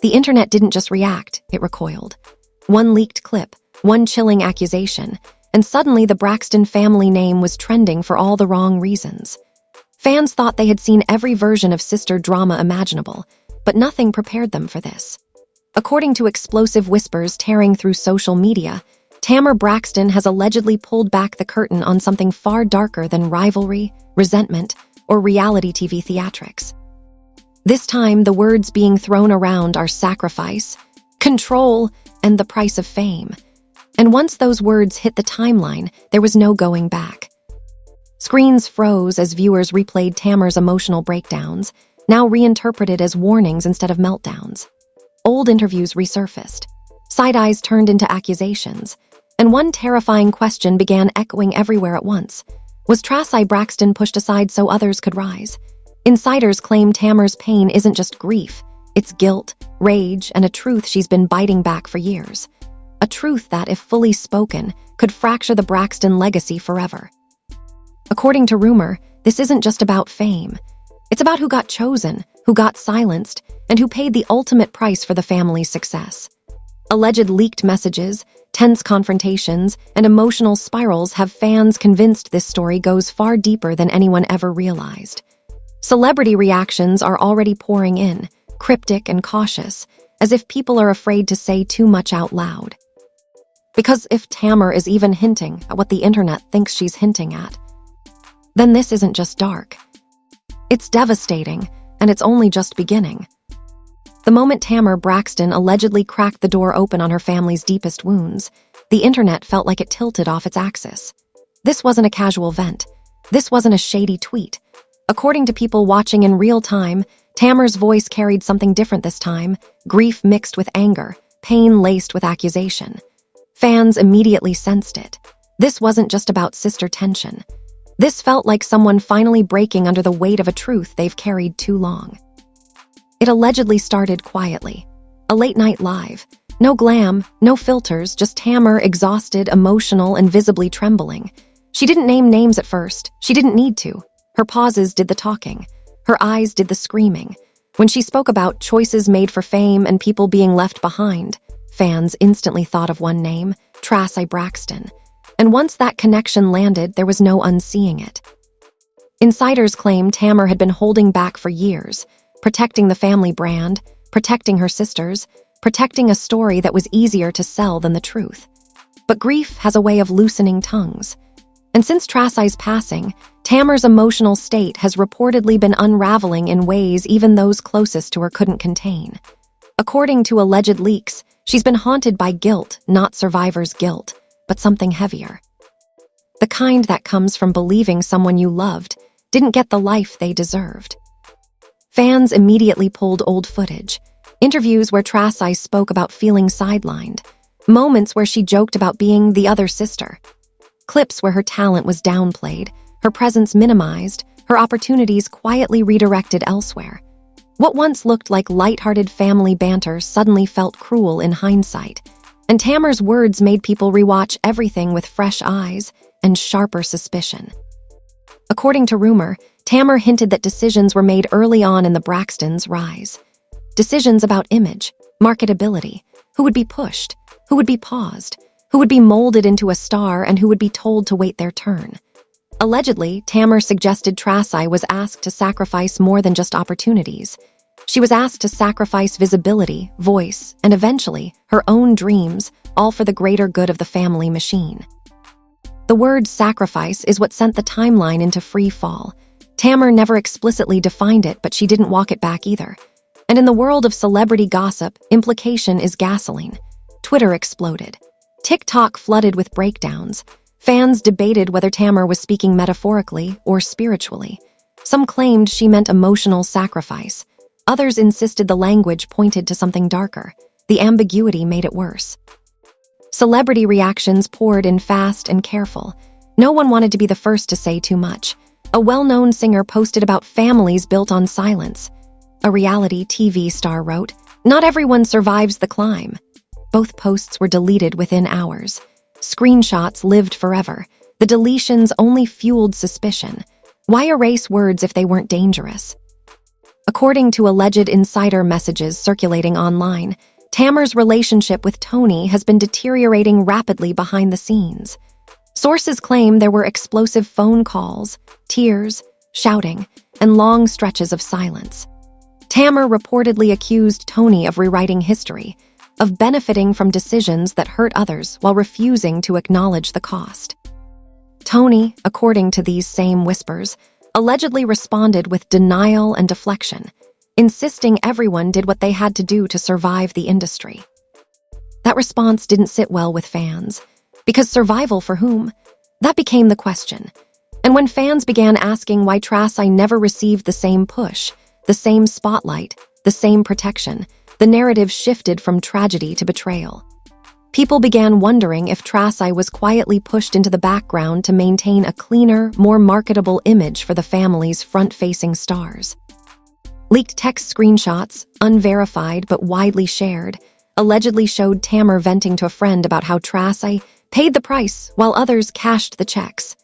The internet didn't just react, it recoiled. One leaked clip, one chilling accusation, and suddenly the Braxton family name was trending for all the wrong reasons. Fans thought they had seen every version of sister drama imaginable, but nothing prepared them for this. According to explosive whispers tearing through social media, Tamar Braxton has allegedly pulled back the curtain on something far darker than rivalry, resentment, or reality TV theatrics. This time, the words being thrown around are sacrifice, control, and the price of fame. And once those words hit the timeline, there was no going back. Screens froze as viewers replayed Tamar's emotional breakdowns, now reinterpreted as warnings instead of meltdowns. Old interviews resurfaced. Side eyes turned into accusations, and one terrifying question began echoing everywhere at once. Was Traci Braxton pushed aside so others could rise? Insiders claim Tamar's pain isn't just grief, it's guilt, rage, and a truth she's been biting back for years. A truth that, if fully spoken, could fracture the Braxton legacy forever. According to rumor, this isn't just about fame. It's about who got chosen, who got silenced, and who paid the ultimate price for the family's success. Alleged leaked messages, tense confrontations, and emotional spirals have fans convinced this story goes far deeper than anyone ever realized. Celebrity reactions are already pouring in, cryptic and cautious, as if people are afraid to say too much out loud. Because if Tamar is even hinting at what the internet thinks she's hinting at, then this isn't just dark. It's devastating, and it's only just beginning. The moment Tamar Braxton allegedly cracked the door open on her family's deepest wounds, the internet felt like it tilted off its axis. This wasn't a casual vent. This wasn't a shady tweet. According to people watching in real time, Tamar's voice carried something different this time, grief mixed with anger, pain laced with accusation. Fans immediately sensed it. This wasn't just about sister tension. This felt like someone finally breaking under the weight of a truth they've carried too long. It allegedly started quietly. A late-night live. No glam, no filters, just Tamar exhausted, emotional, and visibly trembling. She didn't name names at first. She didn't need to. Her pauses did the talking. Her eyes did the screaming. When she spoke about choices made for fame and people being left behind, fans instantly thought of one name, Traci Braxton. And once that connection landed, there was no unseeing it. Insiders claim Tamar had been holding back for years, protecting the family brand, protecting her sisters, protecting a story that was easier to sell than the truth. But grief has a way of loosening tongues. And since Traci's passing, Tamar's emotional state has reportedly been unraveling in ways even those closest to her couldn't contain. According to alleged leaks, she's been haunted by guilt, not survivor's guilt, but something heavier. The kind that comes from believing someone you loved didn't get the life they deserved. Fans immediately pulled old footage, interviews where Traci spoke about feeling sidelined, moments where she joked about being the other sister, clips where her talent was downplayed, her presence minimized, her opportunities quietly redirected elsewhere. What once looked like lighthearted family banter suddenly felt cruel in hindsight, and Tamar's words made people rewatch everything with fresh eyes and sharper suspicion. According to rumor, Tamar hinted that decisions were made early on in the Braxtons' rise. Decisions about image, marketability, who would be pushed, who would be paused, who would be molded into a star, and who would be told to wait their turn. Allegedly, Tamar suggested Traci was asked to sacrifice more than just opportunities. She was asked to sacrifice visibility, voice, and eventually, her own dreams, all for the greater good of the family machine. The word sacrifice is what sent the timeline into free fall. Tamar never explicitly defined it, but she didn't walk it back either. And in the world of celebrity gossip, implication is gasoline. Twitter exploded. TikTok flooded with breakdowns. Fans debated whether Tamar was speaking metaphorically or spiritually. Some claimed she meant emotional sacrifice. Others insisted the language pointed to something darker. The ambiguity made it worse. Celebrity reactions poured in fast and careful. No one wanted to be the first to say too much. A well-known singer posted about families built on silence. A reality TV star wrote, "Not everyone survives the climb." Both posts were deleted within hours. Screenshots lived forever. The deletions only fueled suspicion. Why erase words if they weren't dangerous? According to alleged insider messages circulating online, Tamar's relationship with Toni has been deteriorating rapidly behind the scenes. Sources claim there were explosive phone calls, tears, shouting, and long stretches of silence. Tamar reportedly accused Toni of rewriting history, of benefiting from decisions that hurt others while refusing to acknowledge the cost. Toni, according to these same whispers, allegedly responded with denial and deflection, insisting everyone did what they had to do to survive the industry. That response didn't sit well with fans, because survival for whom? That became the question. And when fans began asking why Traci never received the same push, the same spotlight, the same protection, the narrative shifted from tragedy to betrayal. People began wondering if Traci was quietly pushed into the background to maintain a cleaner, more marketable image for the family's front-facing stars. Leaked text screenshots, unverified but widely shared, allegedly showed Tamar venting to a friend about how Traci paid the price while others cashed the checks.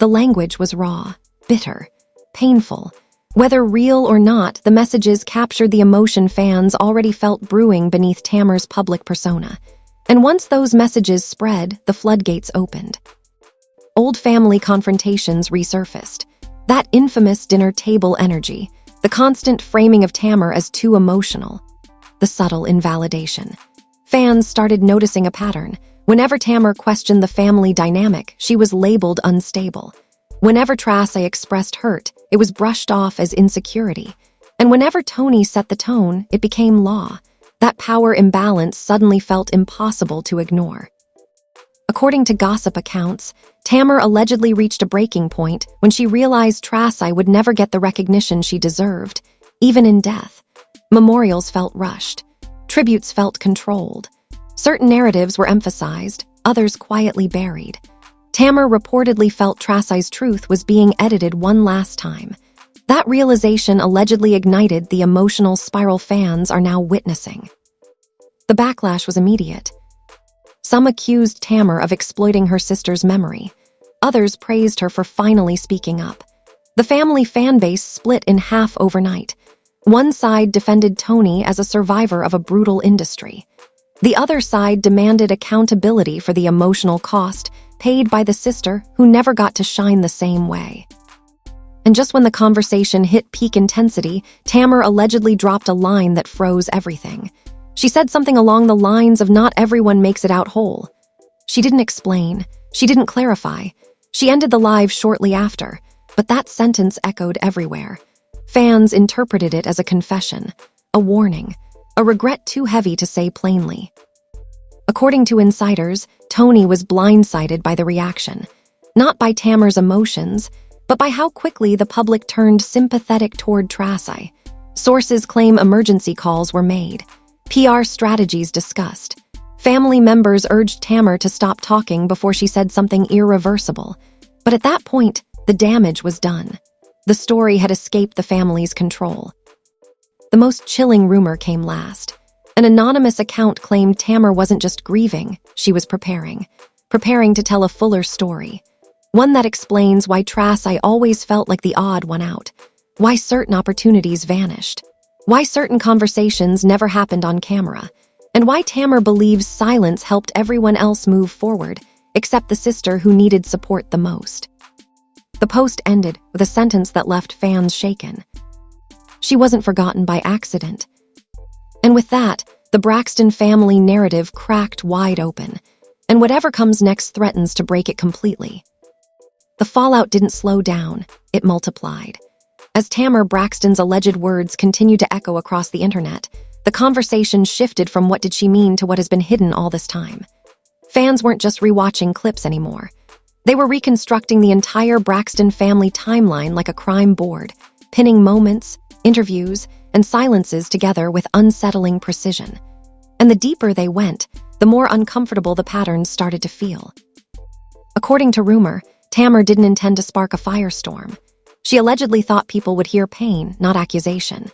The language was raw, bitter, painful. Whether real or not, the messages captured the emotion fans already felt brewing beneath Tamar's public persona. And once those messages spread, the floodgates opened. Old family confrontations resurfaced. That infamous dinner table energy, the constant framing of Tamar as too emotional, the subtle invalidation. Fans started noticing a pattern. Whenever Tamar questioned the family dynamic, she was labeled unstable. Whenever Traci expressed hurt, it was brushed off as insecurity. And whenever Toni set the tone, it became law. That power imbalance suddenly felt impossible to ignore. According to gossip accounts, Tamar allegedly reached a breaking point when she realized Traci would never get the recognition she deserved, even in death. Memorials felt rushed. Tributes felt controlled. Certain narratives were emphasized, others quietly buried. Tamar reportedly felt Traci's truth was being edited one last time. That realization allegedly ignited the emotional spiral fans are now witnessing. The backlash was immediate. Some accused Tamar of exploiting her sister's memory. Others praised her for finally speaking up. The family fan base split in half overnight. One side defended Toni as a survivor of a brutal industry. The other side demanded accountability for the emotional cost paid by the sister who never got to shine the same way. And just when the conversation hit peak intensity, Tamar allegedly dropped a line that froze everything. She said something along the lines of "not everyone makes it out whole." She didn't explain. She didn't clarify. She ended the live shortly after, but that sentence echoed everywhere. Fans interpreted it as a confession, a warning, a regret too heavy to say plainly. According to insiders, Toni was blindsided by the reaction, not by Tamar's emotions, but by how quickly the public turned sympathetic toward Traci. Sources claim emergency calls were made, PR strategies discussed. Family members urged Tamar to stop talking before she said something irreversible. But at that point, the damage was done. The story had escaped the family's control. The most chilling rumor came last. An anonymous account claimed Tamar wasn't just grieving, she was preparing to tell a fuller story. One that explains why Traci always felt like the odd one out, why certain opportunities vanished, why certain conversations never happened on camera, and why Tamar believes silence helped everyone else move forward, except the sister who needed support the most. The post ended with a sentence that left fans shaken. She wasn't forgotten by accident. And with that, the Braxton family narrative cracked wide open, and whatever comes next threatens to break it completely. The fallout didn't slow down, it multiplied. As Tamar Braxton's alleged words continued to echo across the internet, the conversation shifted from what did she mean to what has been hidden all this time. Fans weren't just rewatching clips anymore. They were reconstructing the entire Braxton family timeline like a crime board, pinning moments, interviews, and silences together with unsettling precision. And the deeper they went, the more uncomfortable the patterns started to feel. According to rumor, Tamar didn't intend to spark a firestorm. She allegedly thought people would hear pain, not accusation.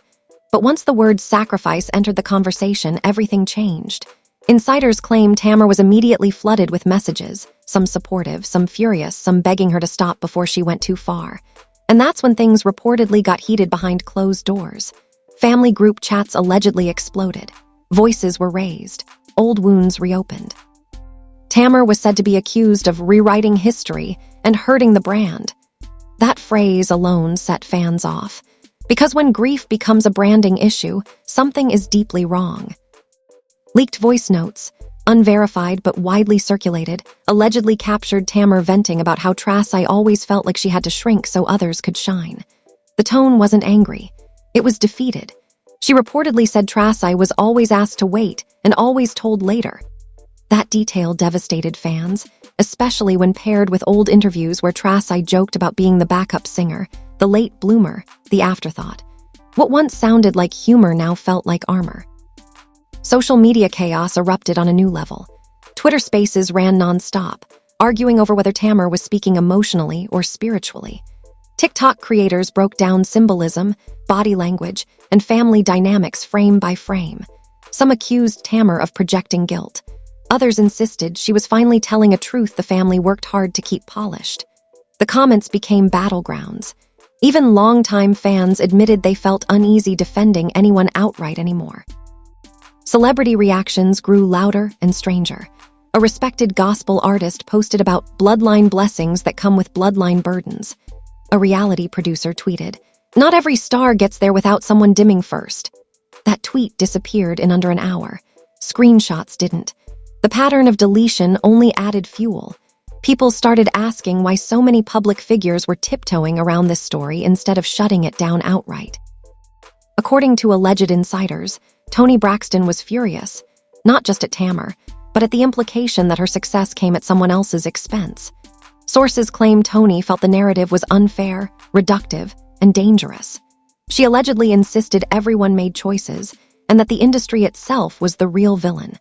But once the word sacrifice entered the conversation, everything changed. Insiders claim Tamar was immediately flooded with messages, some supportive, some furious, some begging her to stop before she went too far. And that's when things reportedly got heated behind closed doors. Family group chats allegedly exploded. Voices were raised. Old wounds reopened. Tamar was said to be accused of rewriting history and hurting the brand. That phrase alone set fans off, because when grief becomes a branding issue, something is deeply wrong. Leaked voice notes, unverified but widely circulated, allegedly captured Tamar venting about how Traci always felt like she had to shrink so others could shine. The tone wasn't angry. It was defeated. She reportedly said Traci was always asked to wait and always told later. That detail devastated fans, especially when paired with old interviews where Traci joked about being the backup singer, the late bloomer, the afterthought. What once sounded like humor now felt like armor. Social media chaos erupted on a new level. Twitter Spaces ran nonstop, arguing over whether Tamar was speaking emotionally or spiritually. TikTok creators broke down symbolism, body language, and family dynamics frame by frame. Some accused Tamar of projecting guilt. Others insisted she was finally telling a truth the family worked hard to keep polished. The comments became battlegrounds. Even longtime fans admitted they felt uneasy defending anyone outright anymore. Celebrity reactions grew louder and stranger. A respected gospel artist posted about bloodline blessings that come with bloodline burdens. A reality producer tweeted, "Not every star gets there without someone dimming first." That tweet disappeared in under an hour. Screenshots didn't. The pattern of deletion only added fuel. People started asking why so many public figures were tiptoeing around this story instead of shutting it down outright. According to alleged insiders, Toni Braxton was furious, not just at Tamar, but at the implication that her success came at someone else's expense. Sources claim Toni felt the narrative was unfair, reductive, and dangerous. She allegedly insisted everyone made choices and that the industry itself was the real villain.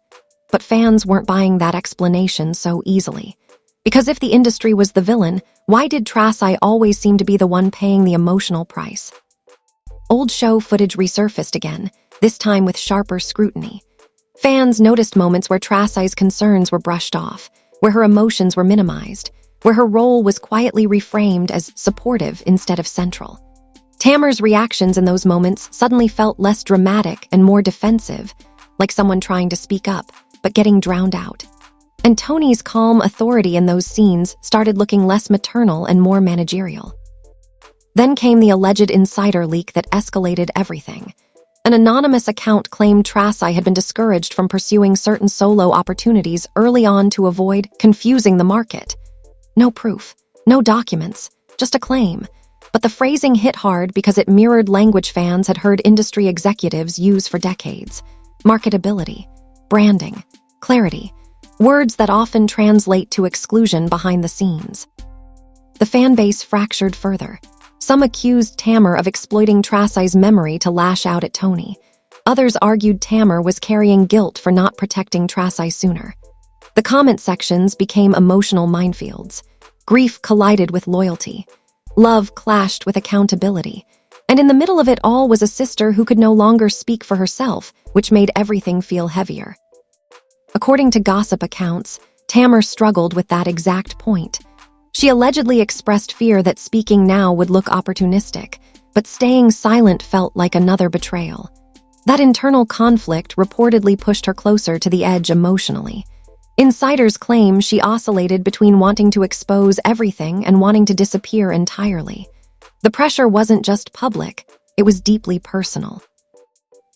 But fans weren't buying that explanation so easily. Because if the industry was the villain, why did Traci always seem to be the one paying the emotional price? Old show footage resurfaced again, this time with sharper scrutiny. Fans noticed moments where Traci's concerns were brushed off, where her emotions were minimized, where her role was quietly reframed as supportive instead of central. Tamar's reactions in those moments suddenly felt less dramatic and more defensive, like someone trying to speak up, but getting drowned out. And Toni's calm authority in those scenes started looking less maternal and more managerial. Then came the alleged insider leak that escalated everything. An anonymous account claimed Traci had been discouraged from pursuing certain solo opportunities early on to avoid confusing the market. No proof, no documents, just a claim. But the phrasing hit hard because it mirrored language fans had heard industry executives use for decades. Marketability, branding, clarity, words that often translate to exclusion behind the scenes. The fan base fractured further. Some accused Tamar of exploiting Traci's memory to lash out at Toni. Others argued Tamar was carrying guilt for not protecting Traci sooner. The comment sections became emotional minefields. Grief collided with loyalty. Love clashed with accountability. And in the middle of it all was a sister who could no longer speak for herself, which made everything feel heavier. According to gossip accounts, Tamar struggled with that exact point. She allegedly expressed fear that speaking now would look opportunistic, but staying silent felt like another betrayal. That internal conflict reportedly pushed her closer to the edge emotionally. Insiders claim she oscillated between wanting to expose everything and wanting to disappear entirely. The pressure wasn't just public, it was deeply personal.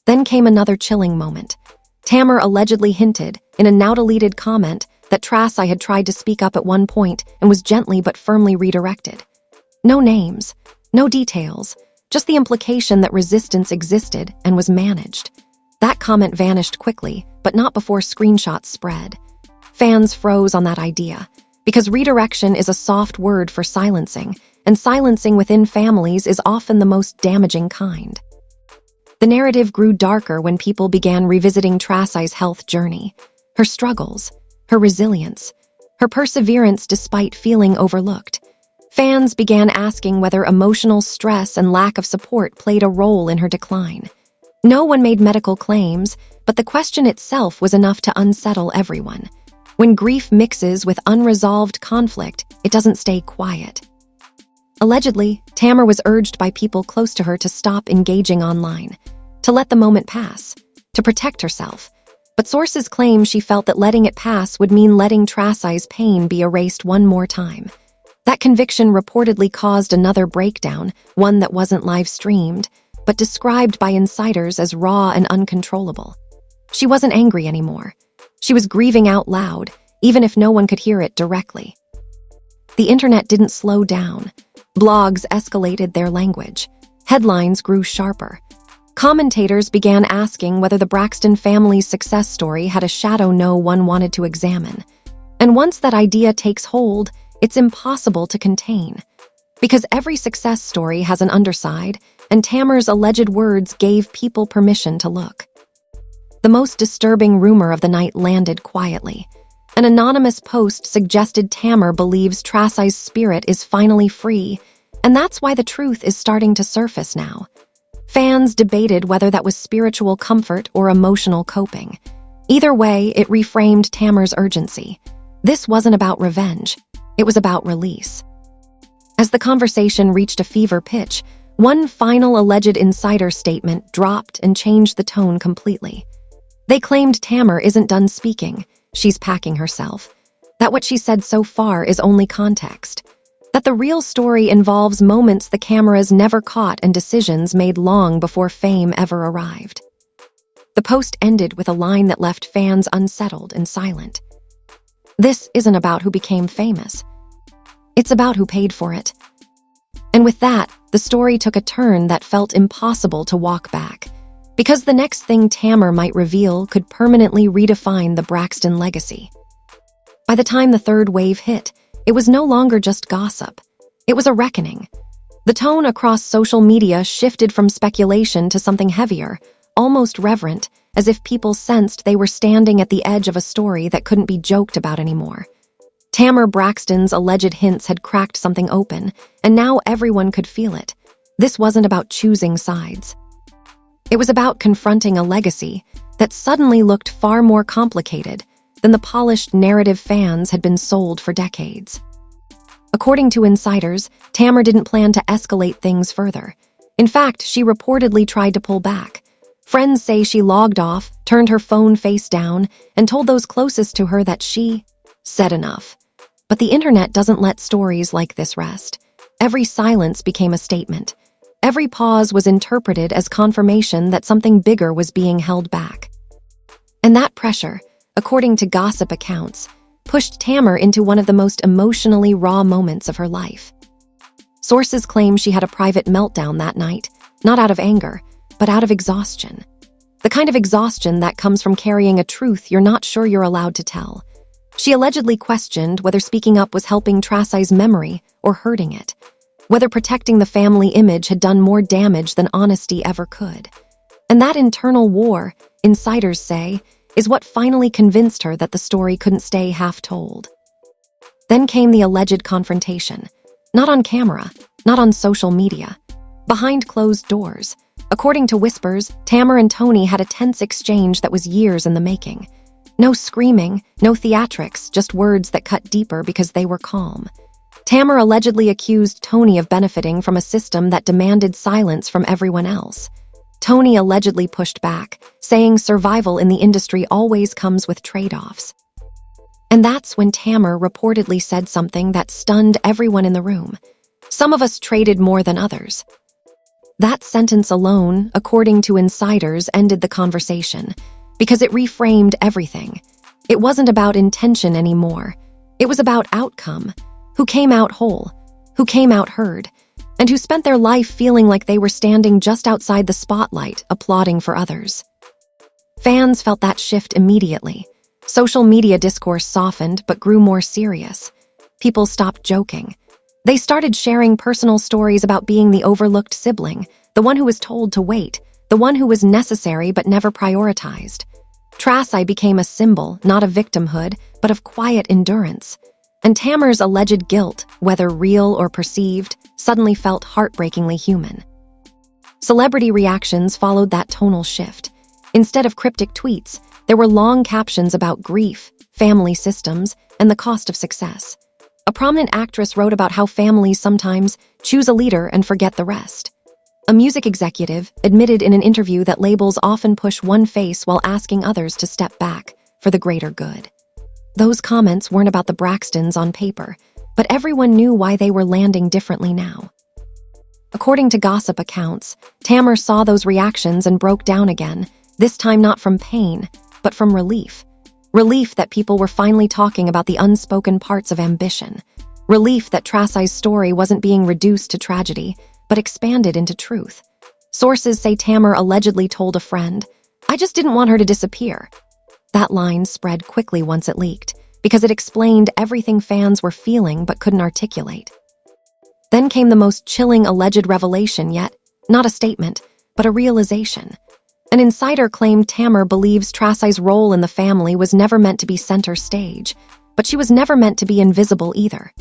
Then came another chilling moment. Tamar allegedly hinted, in a now-deleted comment, that Traci had tried to speak up at one point and was gently but firmly redirected. No names, no details, just the implication that resistance existed and was managed. That comment vanished quickly, but not before screenshots spread. Fans froze on that idea, because redirection is a soft word for silencing, and silencing within families is often the most damaging kind. The narrative grew darker when people began revisiting Traci's health journey, her struggles, her resilience, her perseverance despite feeling overlooked. Fans began asking whether emotional stress and lack of support played a role in her decline. No one made medical claims, but the question itself was enough to unsettle everyone. When grief mixes with unresolved conflict, it doesn't stay quiet. Allegedly, Tamar was urged by people close to her to stop engaging online, to let the moment pass, to protect herself. But sources claim she felt that letting it pass would mean letting Traci's pain be erased one more time. That conviction reportedly caused another breakdown, one that wasn't live-streamed, but described by insiders as raw and uncontrollable. She wasn't angry anymore. She was grieving out loud, even if no one could hear it directly. The internet didn't slow down. Blogs escalated their language. Headlines grew sharper. Commentators began asking whether the Braxton family's success story had a shadow no one wanted to examine. And once that idea takes hold, it's impossible to contain. Because every success story has an underside, and Tamar's alleged words gave people permission to look. The most disturbing rumor of the night landed quietly. An anonymous post suggested Tamar believes Traci's spirit is finally free, and that's why the truth is starting to surface now. Fans debated whether that was spiritual comfort or emotional coping. Either way, it reframed Tamar's urgency. This wasn't about revenge. It was about release. As the conversation reached a fever pitch, one final alleged insider statement dropped and changed the tone completely. They claimed Tamar isn't done speaking. She's packing herself. That what she said so far is only context. That the real story involves moments the cameras never caught and decisions made long before fame ever arrived. The post ended with a line that left fans unsettled and silent. This isn't about who became famous. It's about who paid for it. And with that, the story took a turn that felt impossible to walk back. Because the next thing Tamar might reveal could permanently redefine the Braxton legacy. By the time the third wave hit, it was no longer just gossip. It was a reckoning. The tone across social media shifted from speculation to something heavier, almost reverent, as if people sensed they were standing at the edge of a story that couldn't be joked about anymore. Tamar Braxton's alleged hints had cracked something open, and now everyone could feel it. This wasn't about choosing sides. It was about confronting a legacy that suddenly looked far more complicated than the polished narrative fans had been sold for decades. According to insiders, Tamar didn't plan to escalate things further. In fact, she reportedly tried to pull back. Friends say she logged off, turned her phone face down, and told those closest to her that she said enough. But the internet doesn't let stories like this rest. Every silence became a statement. Every pause was interpreted as confirmation that something bigger was being held back. And that pressure, according to gossip accounts, pushed Tamar into one of the most emotionally raw moments of her life. Sources claim she had a private meltdown that night, not out of anger, but out of exhaustion. The kind of exhaustion that comes from carrying a truth you're not sure you're allowed to tell. She allegedly questioned whether speaking up was helping Traci's memory or hurting it, whether protecting the family image had done more damage than honesty ever could. And that internal war, insiders say, is what finally convinced her that the story couldn't stay half-told. Then came the alleged confrontation. Not on camera, not on social media. Behind closed doors. According to whispers, Tamar and Toni had a tense exchange that was years in the making. No screaming, no theatrics, just words that cut deeper because they were calm. Tamar allegedly accused Toni of benefiting from a system that demanded silence from everyone else. Toni allegedly pushed back, saying survival in the industry always comes with trade-offs. And that's when Tamar reportedly said something that stunned everyone in the room. Some of us traded more than others. That sentence alone, according to insiders, ended the conversation, because it reframed everything. It wasn't about intention anymore. It was about outcome. Who came out whole, who came out heard, and who spent their life feeling like they were standing just outside the spotlight, applauding for others. Fans felt that shift immediately. Social media discourse softened but grew more serious. People stopped joking. They started sharing personal stories about being the overlooked sibling, the one who was told to wait, the one who was necessary but never prioritized. Traci became a symbol, not of victimhood, but of quiet endurance. And Tamar's alleged guilt, whether real or perceived, suddenly felt heartbreakingly human. Celebrity reactions followed that tonal shift. Instead of cryptic tweets, there were long captions about grief, family systems, and the cost of success. A prominent actress wrote about how families sometimes choose a leader and forget the rest. A music executive admitted in an interview that labels often push one face while asking others to step back for the greater good. Those comments weren't about the Braxtons on paper, but everyone knew why they were landing differently now. According to gossip accounts, Tamar saw those reactions and broke down again, this time not from pain, but from relief. Relief that people were finally talking about the unspoken parts of ambition. Relief that Traci's story wasn't being reduced to tragedy, but expanded into truth. Sources say Tamar allegedly told a friend, "I just didn't want her to disappear." That line spread quickly once it leaked, because it explained everything fans were feeling but couldn't articulate. Then came the most chilling alleged revelation yet, not a statement, but a realization. An insider claimed Tamar believes Traci's role in the family was never meant to be center stage, but she was never meant to be invisible either.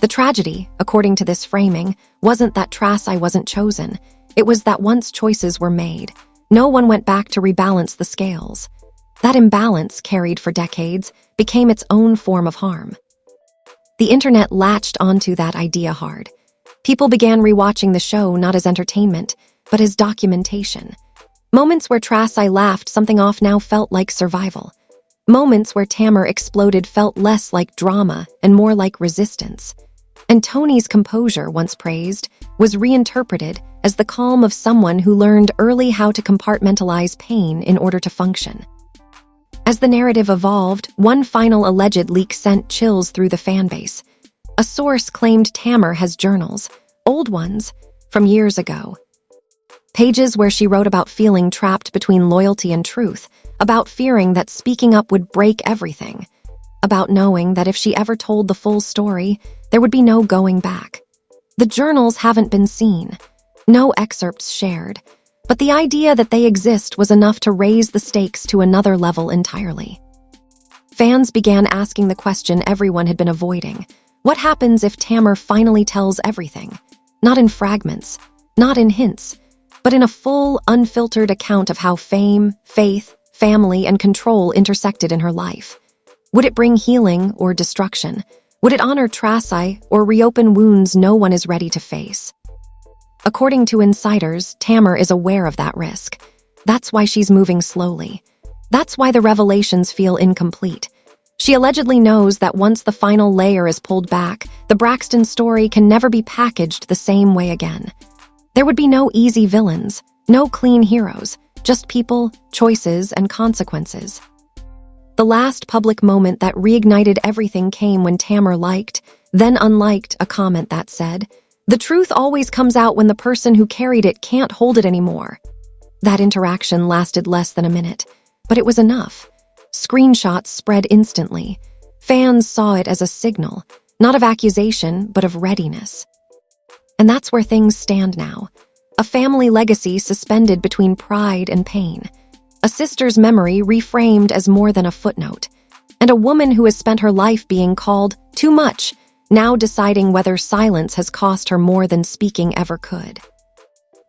The tragedy, according to this framing, wasn't that Traci wasn't chosen. It was that once choices were made, no one went back to rebalance the scales. That imbalance, carried for decades, became its own form of harm. The internet latched onto that idea hard. People began rewatching the show not as entertainment, but as documentation. Moments where Traci laughed something off now felt like survival. Moments where Tamar exploded felt less like drama and more like resistance. And Toni's composure, once praised, was reinterpreted as the calm of someone who learned early how to compartmentalize pain in order to function. As the narrative evolved, one final alleged leak sent chills through the fanbase. A source claimed Tamar has journals, old ones, from years ago. Pages where she wrote about feeling trapped between loyalty and truth, about fearing that speaking up would break everything, about knowing that if she ever told the full story, there would be no going back. The journals haven't been seen, no excerpts shared, but the idea that they exist was enough to raise the stakes to another level entirely. Fans began asking the question everyone had been avoiding. What happens if Tamar finally tells everything? Not in fragments, not in hints, but in a full, unfiltered account of how fame, faith, family, and control intersected in her life. Would it bring healing or destruction? Would it honor Traci or reopen wounds no one is ready to face? According to insiders, Tamar is aware of that risk. That's why she's moving slowly. That's why the revelations feel incomplete. She allegedly knows that once the final layer is pulled back, the Braxton story can never be packaged the same way again. There would be no easy villains, no clean heroes, just people, choices, and consequences. The last public moment that reignited everything came when Tamar liked, then unliked, a comment that said, "The truth always comes out when the person who carried it can't hold it anymore." That interaction lasted less than a minute, but it was enough. Screenshots spread instantly. Fans saw it as a signal, not of accusation, but of readiness. And that's where things stand now. A family legacy suspended between pride and pain. A sister's memory reframed as more than a footnote. And a woman who has spent her life being called too much, now deciding whether silence has cost her more than speaking ever could.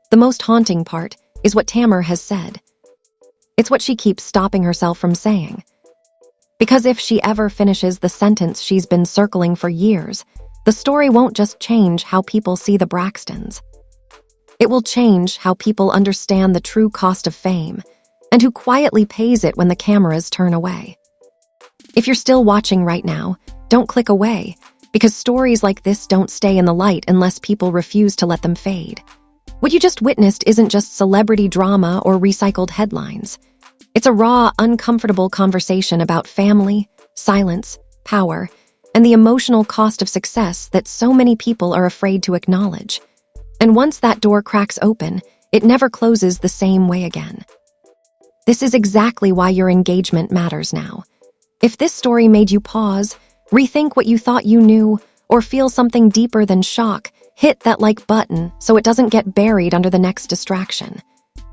The most haunting part is what Tamar has said. It's what she keeps stopping herself from saying. Because if she ever finishes the sentence she's been circling for years, the story won't just change how people see the Braxtons. It will change how people understand the true cost of fame, and who quietly pays it when the cameras turn away. If you're still watching right now, don't click away, because stories like this don't stay in the light unless people refuse to let them fade. What you just witnessed isn't just celebrity drama or recycled headlines. It's a raw, uncomfortable conversation about family, silence, power, and the emotional cost of success that so many people are afraid to acknowledge. And once that door cracks open, it never closes the same way again. This is exactly why your engagement matters now. If this story made you pause, rethink what you thought you knew, or feel something deeper than shock, hit that like button so it doesn't get buried under the next distraction.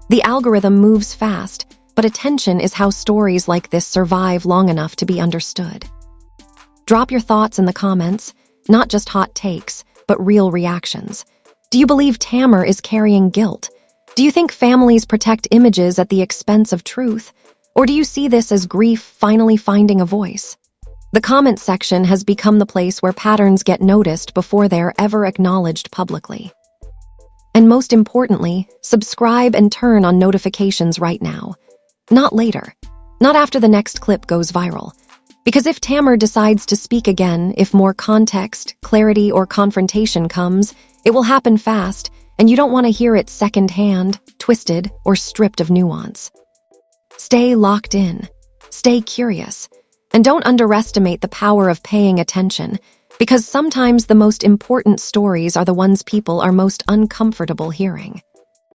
The algorithm moves fast, but attention is how stories like this survive long enough to be understood. Drop your thoughts in the comments, not just hot takes, but real reactions. Do you believe Tamar is carrying guilt? Do you think families protect images at the expense of truth? Or do you see this as grief finally finding a voice? The comment section has become the place where patterns get noticed before they're ever acknowledged publicly. And most importantly, subscribe and turn on notifications right now. Not later. Not after the next clip goes viral. Because if Tamar decides to speak again, if more context, clarity, or confrontation comes, it will happen fast, and you don't want to hear it secondhand, twisted, or stripped of nuance. Stay locked in. Stay curious. And don't underestimate the power of paying attention, because sometimes the most important stories are the ones people are most uncomfortable hearing.